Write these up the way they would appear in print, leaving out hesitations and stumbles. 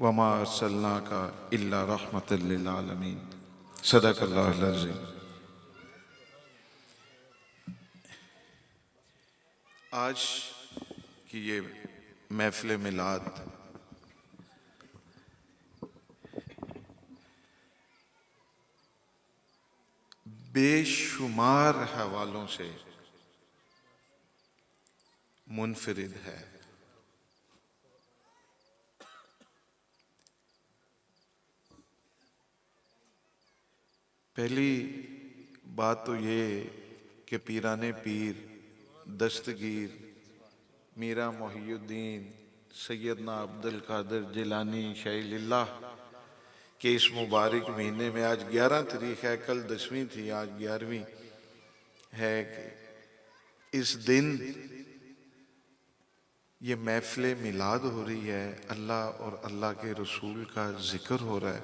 वमा अर्सलनाका इल्ला रहमतल लिल आलमीन। सदक़ल्लाहुल अज़ीम। आज की ये महफ़िल मिलाद बेशुमार हवालों से मुनफरिद है। पहली बात तो ये कि पीराने पीर दस्तगीर मीरा मोहियुद्दीन सैयदना अब्दुल कादिर जिलानी शाइलिल्लाह के इस मुबारक महीने में आज 11 तारीख है, कल 10वीं थी, आज 11वीं है कि इस दिन ये महफ़िल मिलाद हो रही है, अल्लाह और अल्लाह के रसूल का जिक्र हो रहा है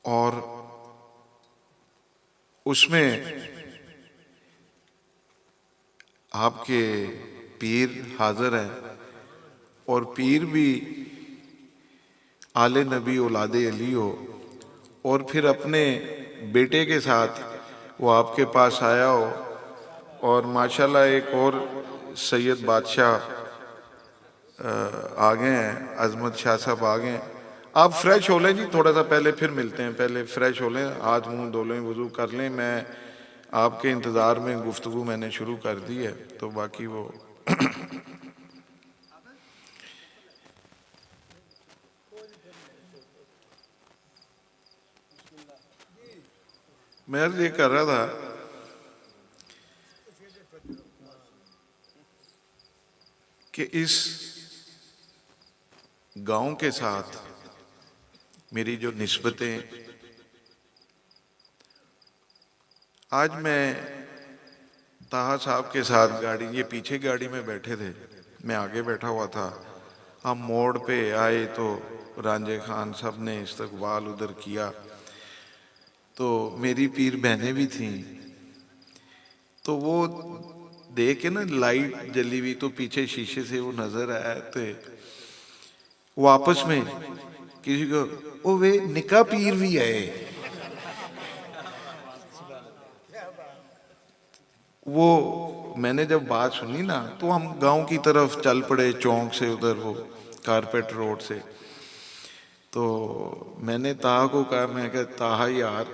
और उसमें आपके पीर हाजिर हैं और पीर भी आले नबी औलादे अली हो और फिर अपने बेटे के साथ वो आपके पास आया हो और माशाल्लाह एक और सैयद बादशाह आ गए हैं, अजमत शाह साहब आ गए हैं। आप फ्रेश हो लें जी, थोड़ा सा पहले फिर मिलते हैं, पहले फ्रेश हो लें, हाथ मुंह धो लें, वज़ू कर लें। मैं आपके इंतज़ार में गुफ्तगू मैंने शुरू कर दी है तो बाकी वो मैं ये कर रहा था कि इस गांव के साथ मेरी जो निस्बतें, आज मैं ताहा साहब के साथ गाड़ी, ये पीछे गाड़ी में बैठे थे, मैं आगे बैठा हुआ था, हम मोड़ पे आए तो रांझे खान साहब ने इस्तकबाल उधर किया तो मेरी पीर बहनें भी थीं तो वो देख के ना लाइट जली हुई तो पीछे शीशे से वो नजर आया तो वो आपस में किसी को ओ वे निका पीर भी आए, वो मैंने जब बात सुनी ना तो हम गांव की तरफ चल पड़े, चौक से उधर वो कारपेट रोड से। तो मैंने ताहा को कहा, मैं कहा ताहा यार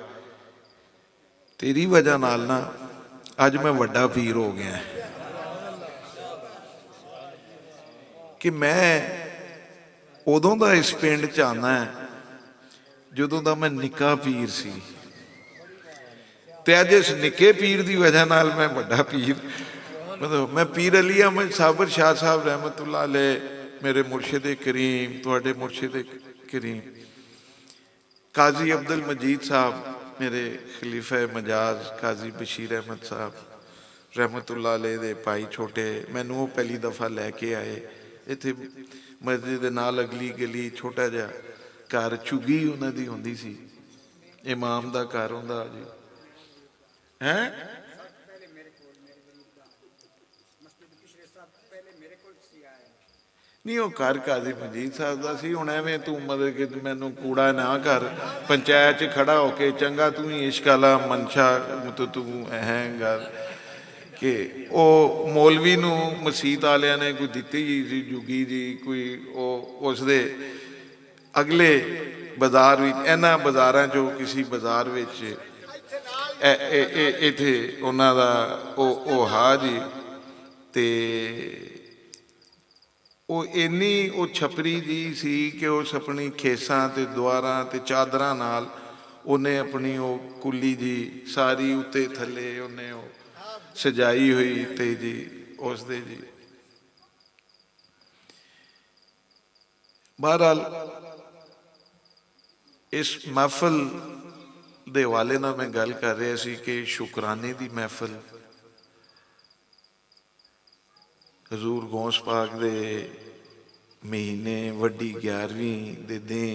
तेरी वजह नाल ना आज मैं वड्डा पीर हो गया कि मैं उदों दा इस पिंड च आना है जदों दा मैं निक्का पीर सी ते अज इस निक्के पीर दी वजह नाल मैं वड्डा पीर, मतलब मैं पीर अली अहमद साबर शाह साहब रहमतुल्लाह अलैह मेरे मुर्शिद करीम, तुहाडे मुर्शिद करीम काजी अब्दुल मजीद साहब मेरे खलीफा मजाज काजी बशीर अहमद साहब रहमतुल्लाह अलैह दे भाई छोटे, मैनू वो पहली दफा लैके आए इत्थे मस्जिद दे नाल अगली गली छोटा जिहा घर चुगी उन्हां दी हुंदी सी, इमाम दा घर हुंदा जी हैं। नहीं वो घर काजी मजीद साहब का सी, हुण एवें तू मतलब कि मैनू कूड़ा ना कर, पंचायत च खड़ा होके चंगा तू ही इश्क आला मनशा तो तू है गल कि वो मौलवी नू मसीत वालियां ने कोई दित्ती जी जुगी जी कोई उस दे अगले बाजार इन्हां बाजारां चो किसी बाजार विच इत्थे उन्हां दा ओ हा जी ते वो इन्नी वो छपरी जी सी कि उस अपनी खेसां ते द्वारां ते चादरां नाल उन्हें अपनी वो कुली जी सारी उत्ते थले उन्हें वो सजाई हुई ते जी उस दे जी। बहरहाल इस महफिल दे हवाले नाल मैं गल कर रहा सी कि शुकराने दी महफिल हजूर गौस पाक दे महीने वड्डी 11वीं दे दें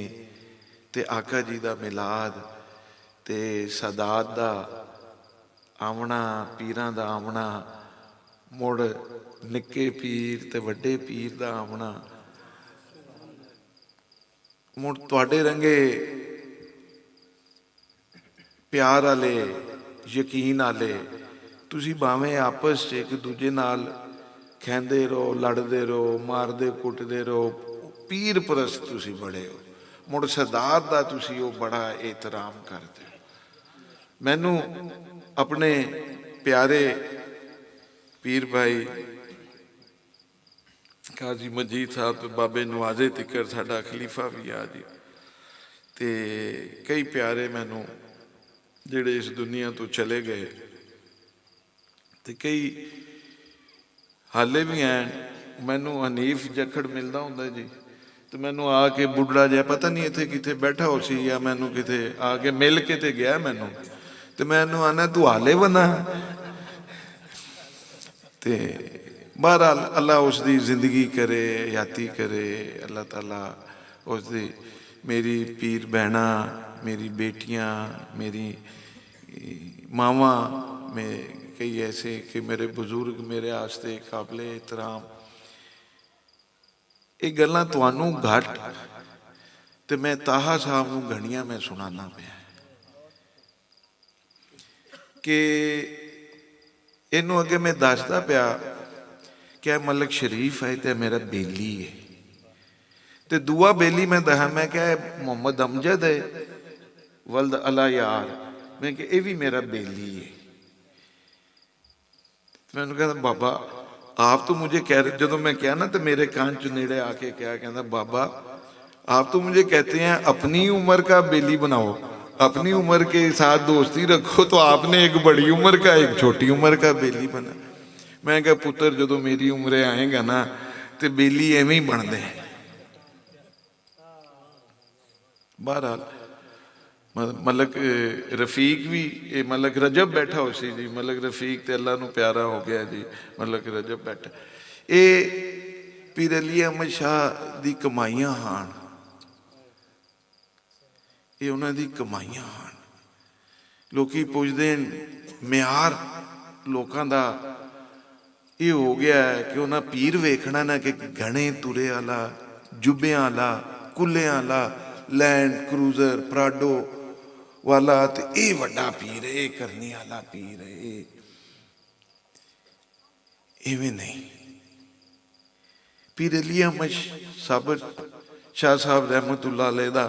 ते आका जी दा मिलाद ते सदात दा आवना, पीरां दा आवना, मुड़ निक्के पीर ते वड्डे पीर दा आवना, मुड़ तुहाडे रंगे प्यार वाले यकीन वाले तुसी भावें आपस च एक दूजे नाल खेंदे रहो, लड़ते रहो, मारते कुटते रहो, पीर परस्त तुसी बड़े हो, मुड़ सरदार दा तुसी वो बड़ा एहतराम करते हो। मैनू अपने प्यारे पीर भाई काजी मजीद साहब तो बाबे नवाजे तिकर साडा खलीफा भी आ जी, ते कई प्यारे मैनू जिहड़े इस दुनिया तो चले गए, ते कई हाले भी हैं। मैनू हनीफ जखड़ मिलता हुंदा जी, तो मैनू आके बुढ़ड़ा जिहा पता नहीं इत्थे किथे बैठा हो सी या मैनू किथे आके मिल के ते गया मैनू, तो मैनू आना तू हाले बना। ते बहरहाल अल्लाह उसकी जिंदगी करे, हयाती करे, अल्लाह ताला उसकी, मेरी पीर बहना, मेरी बेटियां, मेरी मावा में कई ऐसे कि मेरे बुजुर्ग मेरे आस्ते काबले एहतराम। ये गल्लां तुहानू घट ते मैं ताहा साहब नूं घणियां मैं सुनाना पिया कि इनू अगे मैं दसदा पिया क्या मलक शरीफ है तो मेरा बेली है, तो दूआ बेली मैं दसा मैं क्या मोहम्मद अमजद है वल्द अला यार, मैं कि ये भी मेरा बेली है। मैंने कहता बाबा आप तो मुझे कह रहे, जो मैं क्या ना तो मेरे कान च नेड़े आके क्या कहता बाबा आप तो मुझे कहते हैं अपनी उम्र का बेली बनाओ, अपनी उम्र के साथ दोस्ती रखो, तो आपने एक बड़ी उम्र का एक छोटी उम्र का बेली बना। मैं क्या पुत्र जो मेरी उम्र आएगा ना तो बेली एवं ही बनते हैं। बहरहाल मलक रफीक भी, मलक रजब बैठा हो सी जी, मलक रफीक तो अल्लाह नूं प्यारा हो गया जी, मलक रजब बैठा। ये पीर अली अहमद शाह दी कमाइयां हान, ये उन्हां दी कमाइयां हान। लोकी पुछदे म्यार लोकां दा ये हो गया है कि उन्हें पीर वेखना ना कि घने तुरे वाला, जुब्बियां वाला, कुल्लियां वाला, लैंड क्रूजर प्राडो वाला, तो ये वड्डा पीर है, ये करने वाला पीर है। इवें नहीं, पीर अली अहमद साबर शाह साहब रहमतुल्लाह अलैह दा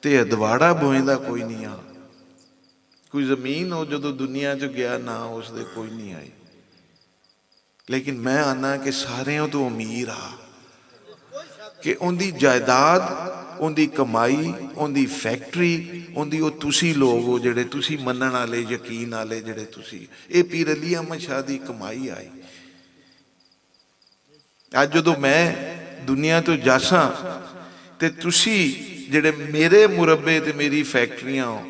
ते अदवाड़ा बोएंदा कोई नहीं आ, कोई जमीन हो जो दुनिया च गया ना उसदे कोई नहीं आई, लेकिन मैं आना कि सारे तो अमीर आ कि उनकी जायदाद, उनकी कमाई, उनकी फैक्ट्री, उनकी वो तुसी लोग हो जेड़े तुसी मनण वाले यकीन वाले जेड़े तुसी, ये पीर अली अहमद शाह की कमाई आई। अज जो मैं दुनिया तो जासा ते तुसी जेड़े मेरे मुरब्बे ते मेरी फैक्ट्रियां हो,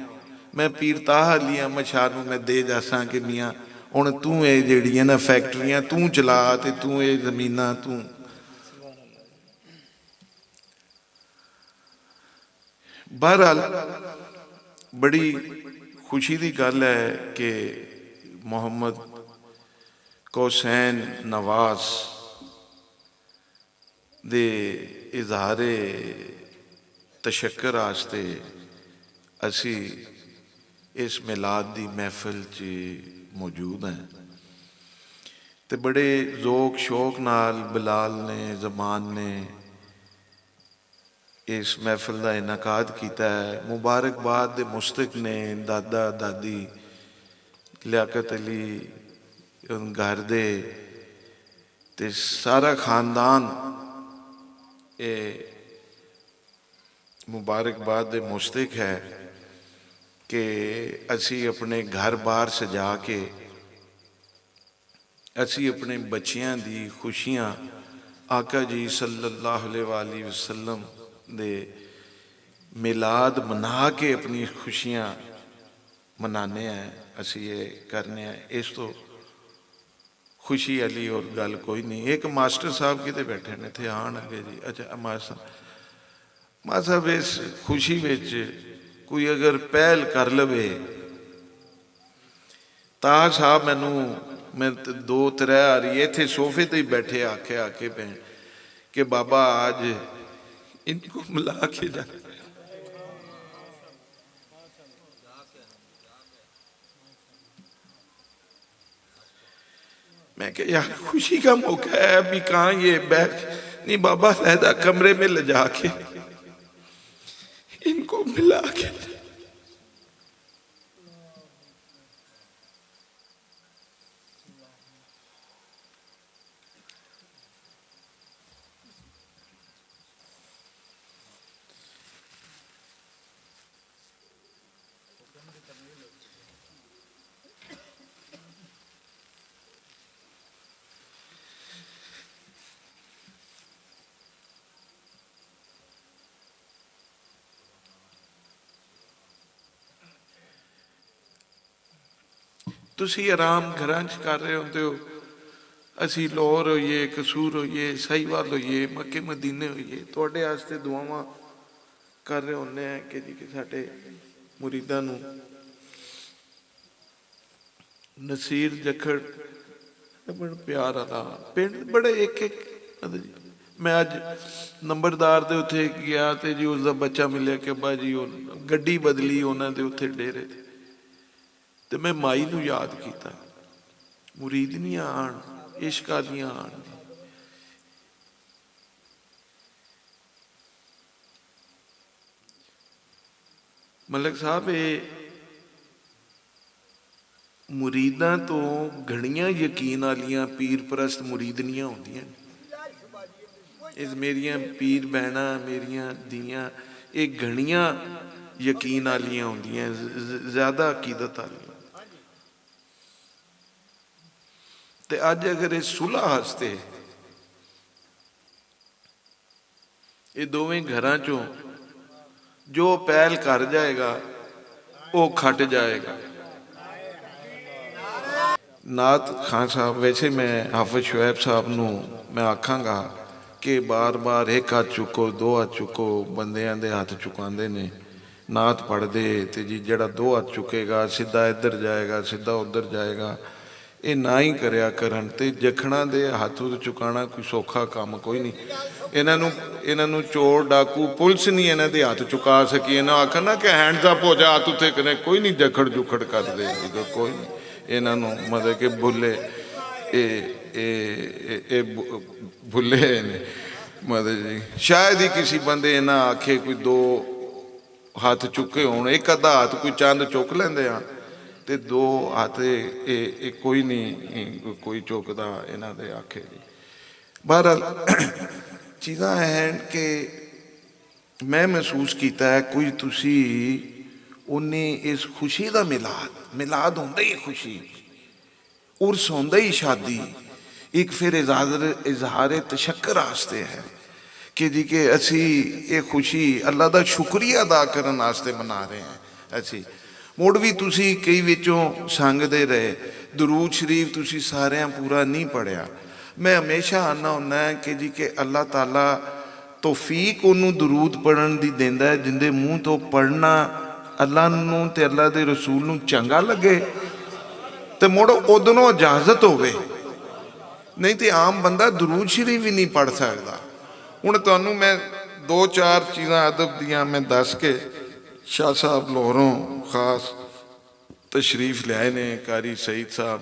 मैं पीर ताहा अली अहमद शाह नूं मैं दे जासा कि मियाँ हुण तू ये जिहड़ियां ना फैक्ट्रियां तू चला ते तू ये जमीनां तू। बहरहाल बड़ी खुशी की गल है कि मोहम्मद कोसैन नवाज दे इजहारे तशक्कर आस्ते असी इस मिलाद दी महफिल च मौजूद हैं, तो बड़े जोक शौक नाल बिलाल ने जमान ने इस महफिल का इनकाद किया है। मुबारकबाद दे मुस्तक ने दादा दादी लियाकत अली घर दे ते सारा खानदान ये मुबारकबाद दे मुस्तक है कि असी अपने घर बार सजा के असी अपने बच्चियां दी खुशियां आका जी सल्लल्लाहु अलैहि वसल्लम दे मिलाद मना के अपनी खुशियां मनाने हैं, असी ये करने हैं। इस तो खुशी वाली और गल कोई नहीं। एक मास्टर साहब किते बैठे ने थे आन अगे जी, अच्छा मास्टर साहब इस खुशी विच कोई अगर पहल कर लवे ताज साहब मैनू मैं 2-3 आ रही इतने सोफे ते ही बैठे आके पे कि बाबा आज इनको मिला के जा। मैं क्या यार खुशी का मौका है, अभी कहाँ ये बैठ नहीं, बाबा लहदा कमरे में ले जाके इनको मिला के। तुसी आराम घरां च कर रहे होंदे हो, असी लाहौर होइए, कसूर होइए, साहिवाल होइए, मक्के मदीने होइए, तुहाडे वास्ते दुआवां कर रहे होंदे हैं कि जी कि साडे मुरीदां नूं नसीर जखड़ बड़ा प्यार वाला पिंड, बड़े एक एक मैं अज नंबरदार दे उत्थे गया ते जी उसका बच्चा मिले कि अब्बा जी गड्डी बदली उन्हां दे उत्थे डेरे ते, ते मैं माई नूं याद किया, मुरीदनियां आण, इश्क दियां आण। मलिक साहब ये मुरीदां तो घड़ियां यकीन वालियां पीर परस्त मुरीदनियां होंदियां। इस मेरियां पीर बहना मेरियां दियां ये घड़ियां यकीन वालियां होंदियां, ज्यादा अकीदत वालियां। ते अज अगर ये सुलह हस्ते ये दोवें घरां चों जो पहल कर जाएगा वो खट जाएगा। नात खान साहब, वैसे मैं हाफिज शुएब साहब नूं मैं आखांगा कि बार बार एक हाथ चुको, दो हाथ चुको, बंदियां दे हाथ चुकांदे ने, नात पढ़दे ते जी जड़ा दो हाथ चुकेगा सीधा इधर जाएगा, सीधा उधर जाएगा, ये ना ही करया करन। ते जखना दे हाथ चुकाना कोई सौखा काम कोई नहीं। इन्हों चोर डाकू पुलिस नहीं इन्हों दे हाथ चुका सकी। इन्हों आखन ना कि हैंड्स अप हो जा, हाथ उत्थे करें, कोई नहीं जखड़ जुखड़ कर दे, कोई नहीं। इन्हों मतलब कि बुले भुले ने, मतलब जी शायद ही किसी बंदे इन्हें आखे कोई दो हाथ चुके होने, एक अद्धा हाथ कोई चंद चुक लेंदे आ ते दो हाथ कोई नहीं कोई चुकदा इन्हां दे आखे जी। बहरहाल चीज़ां हैं कि मैं महसूस किया है कोई तुसी उन्हें इस खुशी का मिलाद होंदा ही खुशी, उर्स होंदा ही शादी, एक फिर इजहार तशक्कर वास्ते है कि जी कि असी ये खुशी अल्लाह का शुक्रिया अदा करने वास्ते मना रहे हैं। असी मुड़ भी तुसी कई विचों संगदे रहे, दरूद शरीफ तुसी सारियां पूरा नहीं पढ़िया। मैं हमेशा आना होना है कि जी कि अल्लाह ताला तौफीक उन्होंने दरूद पढ़न दी देंदा है जिंदे मूँह तो पढ़ना अल्लाह नूं ते अल्लाह दे रसूल नूं चंगा लगे तो मुड़ उदनों इजाजत होवे, नहीं तो आम बंदा दरूद शरीफ भी नहीं पढ़ सकता। हुण तुहानूं मैं दो चार चीज़ां अदब दियां मैं दस के शाह साहब लाहौरों खास तशरीफ लियाए ने, कारी सईद साहब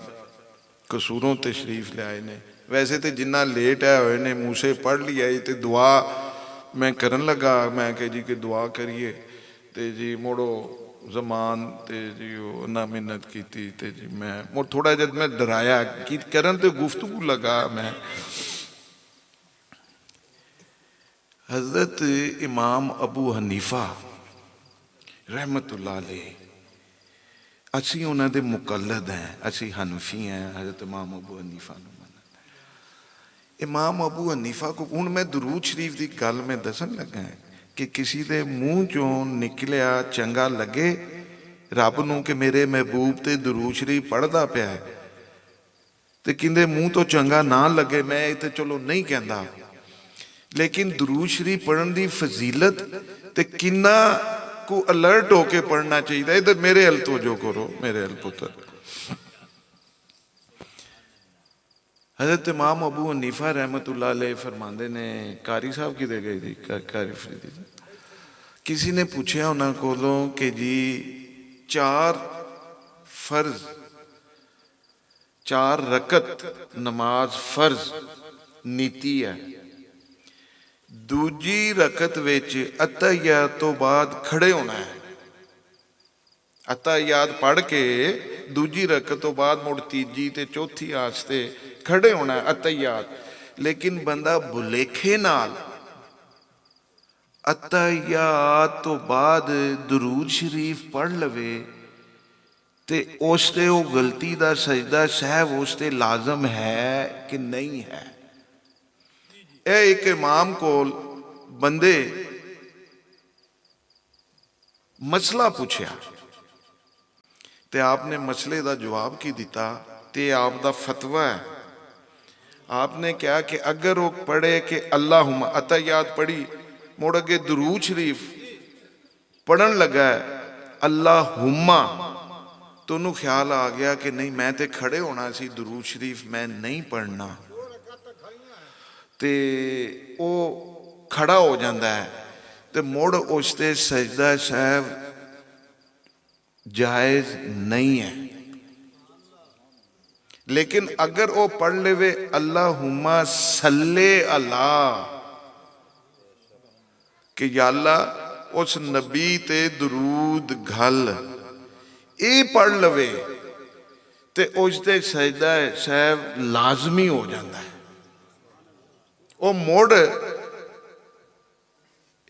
कसूरों तशरीफ लियाए ने। वैसे तो जिन्ना लेट है होए ने मूसे पढ़ लिया तो दुआ मैं करन लगा, मैं कह जी कि दुआ करिए तो जी मुड़ो जमान ते जी उन्हें मिन्नत की ते जी मैं मुड़ थोड़ा जब मैं डराया कि करन तो गुफ्तगू लगा। मैं हजरत इमाम अबू हनीफा रहमतुल्लाह अलैह, असी उन्हों दे मुकल्लद हैं, असी हनफी हैं, हजरत इमाम अबू हनीफा नूं मनदे। इमाम अबू हनीफा को हुण मैं दरूद शरीफ की गल मैं दसन लगा कि किसी दे मूँह चों निकलिया चंगा लगे रब नूं कि मेरे महबूब ते दरूद शरीफ पढ़दा पिया है, ते किंदे मूँह तो चंगा ना लगे मैं इत्थे चलो नहीं कहंदा, लेकिन दरूद शरीफ पढ़न की फजीलत ते किन्ना को अलर्ट होके पढ़ना चाहिए। इधर मेरे हल तो जो करो, मेरे हल पुत्र हज़रत इमाम अबू हनीफा रहमतुल्लाह अलैह फरमाते ने, कारी साहब किते गए जी, कारी फरीदी जी, किसी ने पूछा उन्होंने कोलों कि जी 4 फर्ज 4 रकत नमाज फर्ज नीति है, दूजी रकत विच अत्तहियात तो बाद खड़े होना है, अत्तहियात पढ़ के दूजी रकत तो बाद मुड़ तीजी ते चौथी आस्ते खड़े होना है अत्तहियात। लेकिन बंदा भुलेखे नाल अत्तहियात तो बाद दरूद शरीफ पढ़ लवे ते उसते वो गलती दा सजदा सहव उसते लाजम है कि नहीं है। एक इमाम कोल बंदे मसला पूछया ते आपने मसले का जवाब की दिता ते आप दा फतवा है। आपने कहा कि अगर वो पढ़े कि अल्लाहुम्मा अत्तहियात पढ़ी मुड़ अगे दरूद शरीफ पढ़न लगा है अल्लाहुम्मा, तो उन्होंने ख्याल आ गया कि नहीं मैं तो खड़े होना सी, दरूद शरीफ मैं नहीं पढ़ना, ते वो खड़ा हो जाता है तो मुड़ उसते सजदा साहब जायज नहीं है। लेकिन अगर वो पढ़ लेवे अल्लाहुम्मा सल्ले अला कि या अल्लाह उस नबी ते दरूद घल, ये पढ़ लवे ते उसते सजदा साहब लाजमी हो जाता है। वो मुड़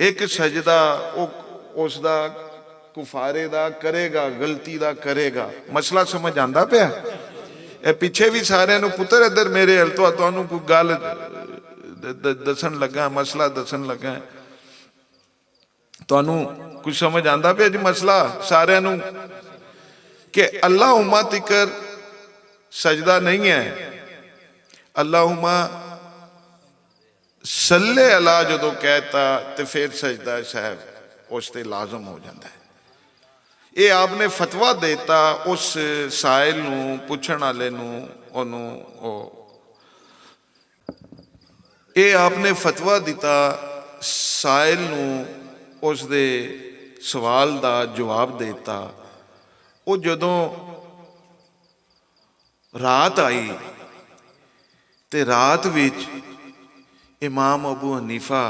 एक सजदा उसका कुफारे दा करेगा, गलती दा करेगा। मसला समझ आंदा पिया? ए पिछे भी सारे पुत्र इधर मेरे हल तो कोई गल दसन लगा, मसला दसन लगा, तुहानू कुछ समझ आंदा पिया जी? मसला सारे कि अल्लाहुम्मा तिकर सजदा नहीं है, अल्लाहुम्मा सल्ले अला जो कहता तो फिर सजदा साहब उसते लाजम हो जाता है। ये आपने फतवा देता उस साहिल नू पुछण वाले नू, ये आपने फतवा दिता साहिल नू, उस दे सवाल दा जवाब देता। वो जदों रात आई ते रात विच इमाम अबू हनीफा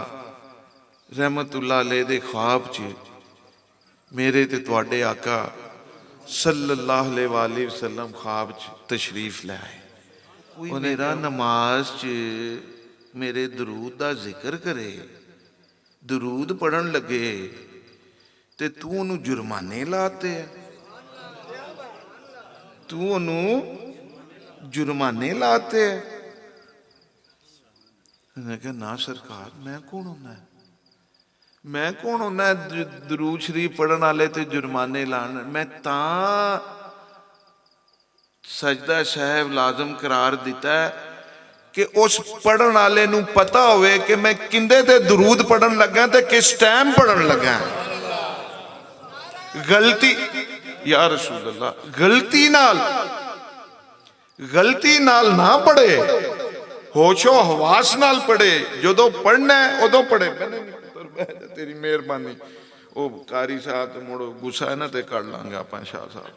रहमतुल्लाह अलैह दे ख्वाब च मेरे ते तुहाडे आका सल्लल्लाहु अलैहि वसल्लम ख्वाब च तशरीफ ले आए। उन्हें नमाज च मेरे दरूद दा जिक्र करे, दरूद पढ़न लगे ते तू उन्होंने जुर्माने लाते है, तू उन्होंने जुर्माने लाते है। मैं कहा ना सरकार, मैं कौन होना है, मैं कौन होना है दरूद शरीफ पढ़न वाले ते जुर्माने लाने। मैं तां सजदा साहब लाजम करार दिता है कि उस पढ़न वाले नू पता होवे कि मैं किंदे ते दरूद पढ़न लगा ते किस टाइम पढ़न लगा। गलती या रसूल अल्लाह, गलती नाल ना पढ़े, होशो हवास नाल पढ़े, जो पढ़ना है उदों पढ़े। तेरी मेहरबानी, वो कारी साहब तो मुड़ो गुस्सा है ना, तो कर लांगे आप शाह साहब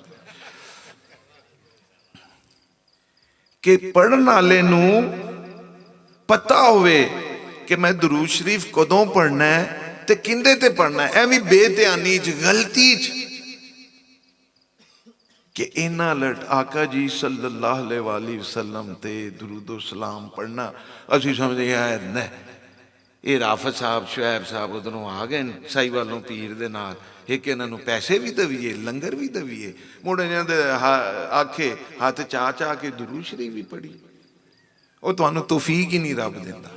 कि पढ़न वाले नू पता होवे कि मैं दरूद शरीफ कदों पढ़ना है ते किंदे ते पढ़ना है। एवं बेध्यानी च गलती च कि इन्ना लट आका जी सल्लल्लाहु अलैहि वसल्लम ते दुरूदो सलाम पढ़ना असी समझे यार न ये राफत साहब शुएब साहब उधरों आ गए साई वालों पीर दे नाल, एक इन्हों पैसे भी दवीए लंगर भी दवीए, मुड़ इन्होंने आखे हाथ चा चा के दुरूद शरीफ भी पढ़ी। वो तुहानू तौफीक ही नहीं रब देंदा।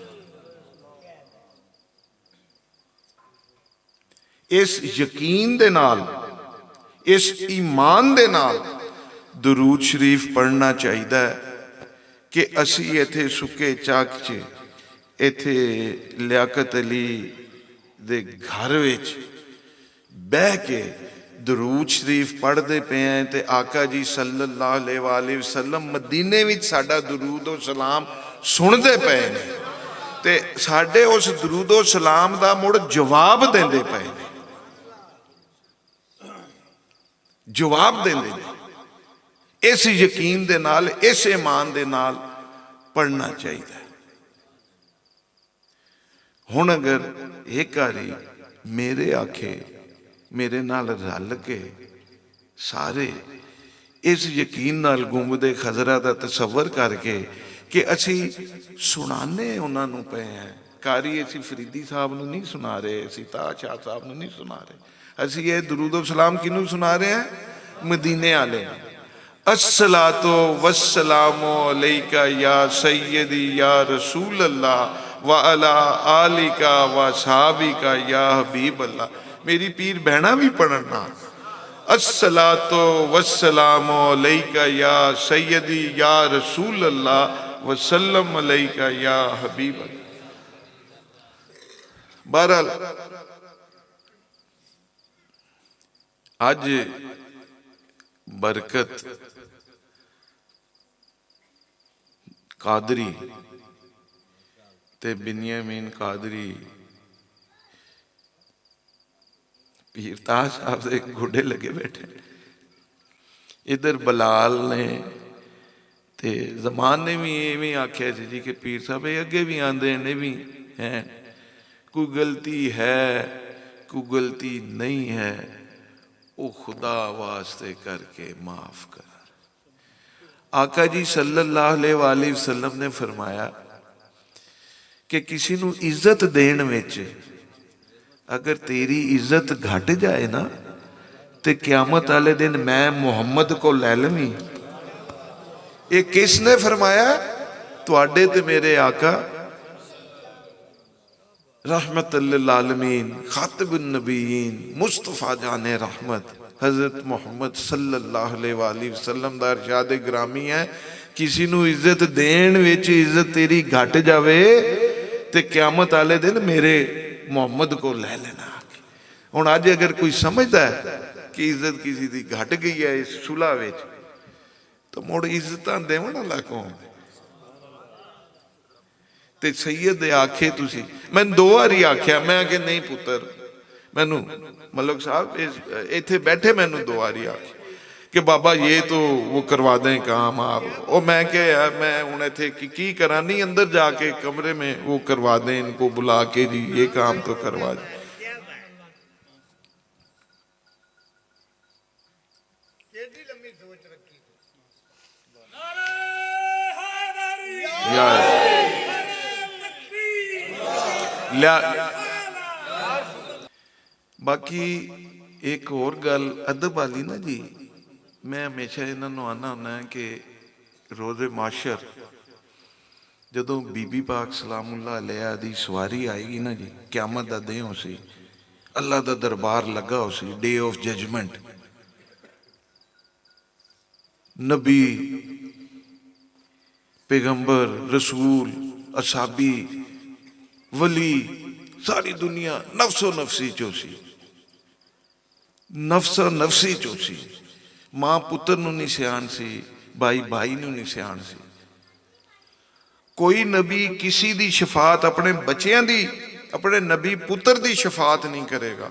इस यकीन दे नाल, इस ईमान दे नाल दरूद शरीफ पढ़ना चाहिए कि असी इत्थे सुके चक च इत्थे लियाकत अली दे घर विच बह के दरूद शरीफ पढ़ते पे हैं तो आका जी सल्लल्लाहु अलैहि वसल्लम मदीने विच साडा दरूद और सलाम सुनते पे ने ते साडे उस दरूद और सलाम का मुड़ जवाब देंदे पे ने, जवाब देंदे ने। इस यकीन दे नाल, इस ईमान दे नाल पढ़ना चाहिए। हुण अगर एक बारी मेरे आखे मेरे नाल रल के सारे इस यकीन नाल गुंबदे खजरा का तसव्वुर करके कि असी सुनाने उन्होंने पे हैं, कारी असी फरीदी साहब नूं नहीं सुना रहे, असी ताज शाह साहब नूं नहीं सुना रहे, असी ये दरूद सलाम किनू सुना रहे हैं? मदीने वाले। अस्सलातो वस्सलामो अलैका या सैयदी या रसूल अल्लाह व अला आलिका व सहाबिका या हबीब अल्लाह। मेरी पीर बहना भी पढ़ना, अस्सलातो वस्सलामो अलैका या सैयदी या रसूल अल्लाह वसल्लम अलैका या हबीब अल्लाह। बहरहाल आज बरकत कादरी ते बिन्यामीन कादरी पीर ताज साहब से गोडे लगे बैठे, इधर बलाल ने ते जमान ने भी इवें आख्या जी कि पीर साहब ये अगे भी आंदे ने भी हैं, कोई गलती है कोई गलती नहीं है वो खुदा वास्ते करके माफ कर। आका जी सल्लल्लाहु अलैहि वसल्लम ने फरमाया कि किसी नू इज्जत देने विच अगर तेरी इज्जत घट जाए ना तो क्यामत वाले दिन मैं मुहम्मद को लै लवी। ये किसने फरमाया? तुहाडे ते मेरे आका रहमतुल लिल आलमीन खातिबुन नबीयीन मुस्तफा जाने रहमत हजरत मुहम्मद सल्लल्लाहु अलैहि वसल्लम दा इरशाद ग्रामी है, किसी नू इज्जत देण विच इज्जत तेरी घट जावे ते क्यामत वाले दिन मेरे मुहम्मद को लै लेना। हुण अज अगर कोई समझदा है कि इज्जत किसी की घट गई है इस सुलह विच तो मुड़ इज्जतां देवण वाला कौन? ते सैयद आखे तुसी, मैं दो बारी आख्या, मैं कि नहीं पुत्र मैनू मलक साहब इत्थे बैठे मैनू दो बारी आखे कि बाबा ये तो वो करवा दें काम आप, और मैं क्या यार मैं हूँ इत्थे की करा, नहीं अंदर जाके कमरे में वो करवा दें, इनको बुला के जी ये काम तो करवा दें। बाकी एक और गल अदब वाली ना जी, मैं हमेशा इन्होंने आना होना कि रोज़े माशर जदों बीबी पाक सलामुल्लाह अलैहा दी सवारी आएगी ना जी, क्यामत दा दिन हो सी, अल्लाह दा दरबार लगा हो सी, डे ऑफ जजमेंट, नबी पैगंबर रसूल असाबी वली सारी दुनिया नफसो नफसी चोसी, नफसा नफसी चोसी, मां पुत्र नूं नहीं सियाण सी, भाई भाई नूं नहीं सियाण सी। कोई नबी किसी दी शफात अपने बच्चों दी, अपने नबी पुत्र दी शफात नहीं करेगा,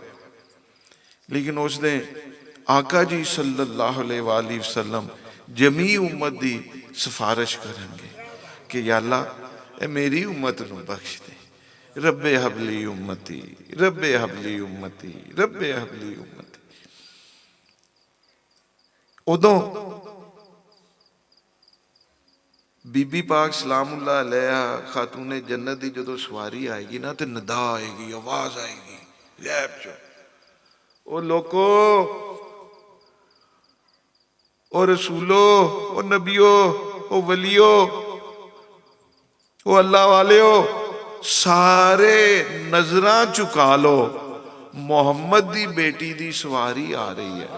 लेकिन उसने आका जी सल्लल्लाहु अलैहि वसल्लम जमी उम्मत दी सिफारिश करेंगे कि या अल्लाह मेरी उम्मत नूं बख्श दे, रब्बे हबली उम्मती रब्बे हबली उम्मती रब्बे हबली उम्मती। उदों बीबी पाक सलामुल्लाह अलैहा खातूने जन्नत की जो सवारी आएगी ना तो निदा आएगी, आवाज आएगी गैब चो, ओ लोको ओ रसूलो ओ नबियो ओ वलियो ओ अल्लाह वालेओ, सारे नजरां झुका लो, मोहम्मद दी बेटी दी सवारी आ रही है।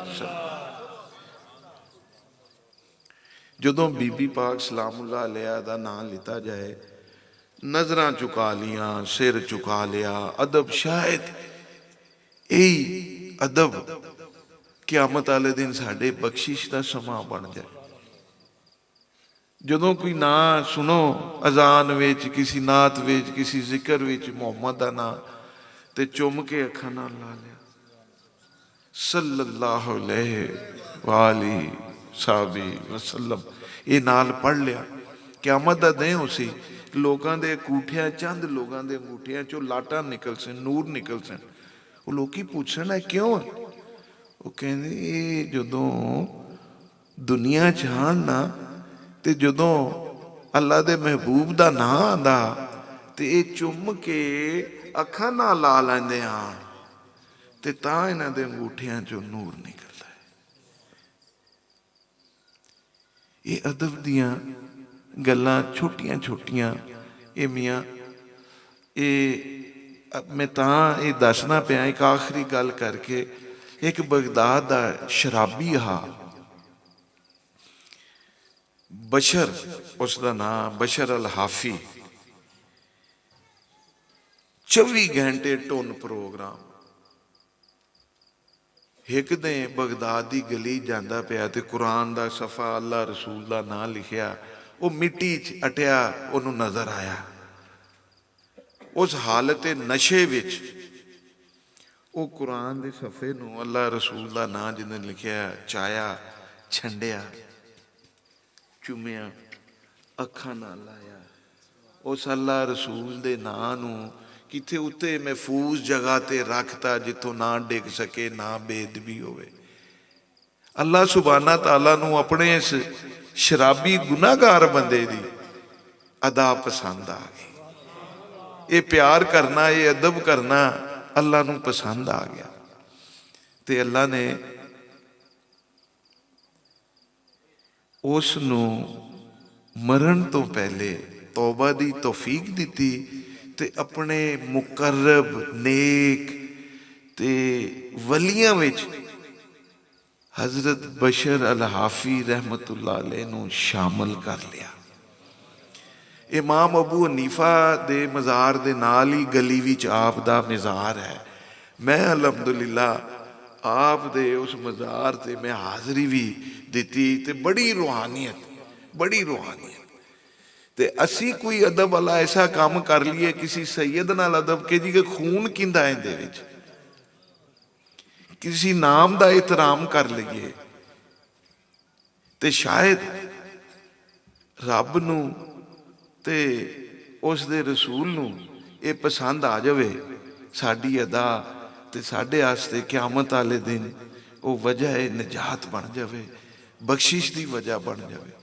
जदों बीबी पाक सलामुल्लाह अलैहा दा नाम लिता जाए, नजरां झुका लिया, सिर झुका लिया, अदब शायद यही अदब क़यामत वाले दिन साडे बख्शिश का समा बन जाए। जदों कोई ना सुनो अजान विच, किसी नात विच, किसी जिक्र विच मुहम्मद का ना, ते चुम के अखा नाल ला लिया सल्लल्लाहु अलैहि वसल्लम, ये नाल पढ़ लिया। क़यामत का दिन उसी लोगों के अंगूठियां, चंद लोगों के अंगूठियां चो लाटा निकल सन, नूर निकल सन। वो लोग पूछन है क्यों? वो कहते ये जदों दुनिया च आन ना, ते जदों अल्लाह दे महबूब का नां आंदा ते ये चुम के अखा ना ला लेंदे आन, ते तां इन्हां दे अंगूठियां चो नूर निकलदा है। ये अदब दियां गल्लां छोटियां छोटियां, ये मियाँ ये मैं तां ये दसना पिया। एक आखिरी गल करके, एक बगदाद का शराबी हा बशर, उसका नाम बशर अल हाफी, 24 घंटे टुन प्रोग्राम। एक दिन बगदाद की गली जाता पाया तो कुरान का सफ़ा अल्लाह रसूल का नाम लिखिया, वो मिट्टी च अटिया उन्होंने नजर आया। उस हालत नशे विच वो कुरान के सफ़े नूं अल्लाह रसूल का नाम जिन्हें लिखिया चाया, छंडिया, चुमिया, अखा ना लाया। उस अल्लाह रसूल के नाम नूं किथे उत्ते महफूज जगह ते रखता जिथों ना डिग सके, ना बेदबी होवे। अल्लाह सुभाना ताला नूं अपने इस शराबी गुनाहगार बंदे दी अदा पसंद आ गई। ये प्यार करना, ये अदब करना अल्लाह नूं पसंद आ गया। ते अल्लाह ने उस नूं मरण तो पहले तौबा दी तौफीक दिती ते अपने मुकर्रब नेक ते वलियां विच हजरत बशर अल हाफी रहमतुल्लाह अलैह नूं शामिल कर लिया। इमाम अबू हनीफा दे मज़ार दे नाल ही गली विच आप दा मज़ार है। मैं अलहमदुलिल्लाह आप दे उस मज़ार ते मैं हाज़री भी दिती ते बड़ी रूहानियत, बड़ी रूहानियत। ते असी कोई अदब वाला ऐसा काम कर लिए किसी सैयद नाल अदब के जी के खून किंदा इहदे विच, किसी नाम का एहतराम कर लीए ते शायद रब नूं ते उस दे रसूल नूं ये पसंद आ जावे। साडी अदा ते साडे आस्ते क़यामत वाले दिन वो वजह निजात बन जावे, बख्शिश की वजह बन जावे।